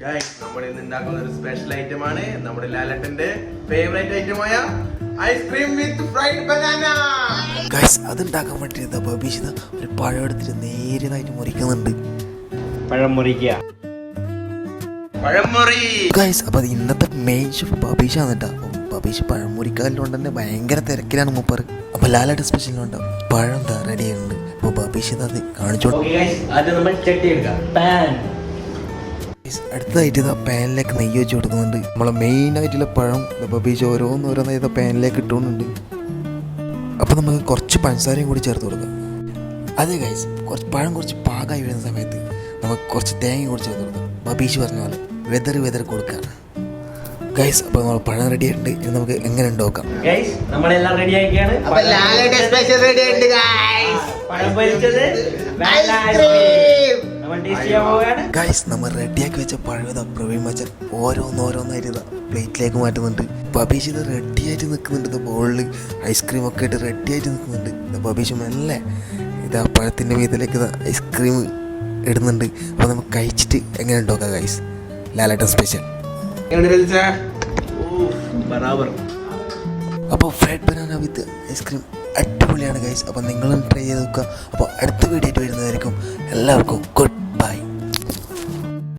നമ്മൾ ഇന്ന് ഉണ്ടാക്കുന്ന ഒരു സ്പെഷ്യൽ ഐറ്റം ആണ് നമ്മുടെ ലാലട്ടന്റെ ഫേവറേറ്റ് ഐറ്റമായ ice cream with fried banana. Guys അതുണ്ടാക്കാൻ വേണ്ടി ബബീഷ് ഒരു പഴം എടുത്തിട്ട് നേരിയതായിട്ട് മുറിക്കുന്നുണ്ട്. പഴംമുറി ഗൈസ് അപ്പൊ അത് ഇന്നത്തെ മെയിൻ ഷെഫ് ബബീഷാണ് കേട്ടോ. ബബീഷ് പഴം മുറിക്കാലുകൊണ്ട് തന്നെ ഭയങ്കര തിരക്കിലാണ് മൂപ്പർ. അപ്പൊ ലാലട്ട സ്പെഷ്യലുണ്ട് പഴം റെഡി ആയിട്ടുണ്ട്. അപ്പൊ ബബീഷ് അത് കാണിച്ചോളൂ. അടുത്തതായിട്ട് ഇതാ പാനിലേക്ക് നെയ്യ് വെച്ച് കൊടുക്കുന്നുണ്ട്. നമ്മളെ മെയിൻ ആയിട്ടുള്ള പഴം ബബീഷ് ഓരോന്നോരോന്നായി പാനിലേക്ക് ഇട്ടുകൊണ്ടുണ്ട്. അപ്പോൾ നമുക്ക് കുറച്ച് പഞ്ചസാരയും കൂടി ചേർത്ത് കൊടുക്കാം. അതെ ഗൈസ്, പഴം കുറച്ച് പാകമായി വരുന്ന സമയത്ത് നമുക്ക് കുറച്ച് തേങ്ങ കൂടി ചേർത്ത് കൊടുക്കാം. ബബീഷ് പറഞ്ഞ പോലെ വെതർ കൊടുക്കുക ഗൈസ്. അപ്പോൾ നമ്മൾ പഴം റെഡി ആയിട്ടുണ്ട്. ഇനി നമുക്ക് എങ്ങനെ നോക്കാം. നമ്മളെല്ലാം റെഡി ആക്കിയാണ്. സ്പെഷ്യൽ റെഡി ആയിട്ടുണ്ട് ഗൈസ്. പഴം പൊരിച്ചത് ഗൈസ് നമ്മൾ റെഡിയാക്കി വെച്ച പഴം പ്രവീൺ മച്ചൻ ഓരോന്നോരോന്നായിട്ട് പ്ലേറ്റിലേക്ക് മാറ്റുന്നുണ്ട്. ബബീഷ് ഇത് റെഡി ആയിട്ട് നിൽക്കുന്നുണ്ട്. ബോളിൽ ഐസ്ക്രീം ഒക്കെ ആയിട്ട് റെഡി ആയിട്ട് നിൽക്കുന്നുണ്ട്. ബബീഷ് മെല്ലെ ഇതാ പഴത്തിൻ്റെ മീതിലേക്ക് ഐസ്ക്രീം ഇടുന്നുണ്ട്. അപ്പോൾ നമുക്ക് കഴിച്ചിട്ട് എങ്ങനെ ഉണ്ടാക്കാം ഗൈസ്. ലാലേട്ടൻ സ്പെഷ്യൽ. അപ്പോൾ ഫ്രൈഡ് ബനാന വിത്ത് ഐസ്ക്രീം അടിപൊളിയാണ് ഗൈസ്. അപ്പോൾ നിങ്ങളും ട്രൈ ചെയ്ത് നോക്കുക. അപ്പോൾ അടുത്ത വീഡിയോ ആയിട്ട് വരുന്നതായിരിക്കും. എല്ലാവർക്കും ഗുഡ് ബൈ.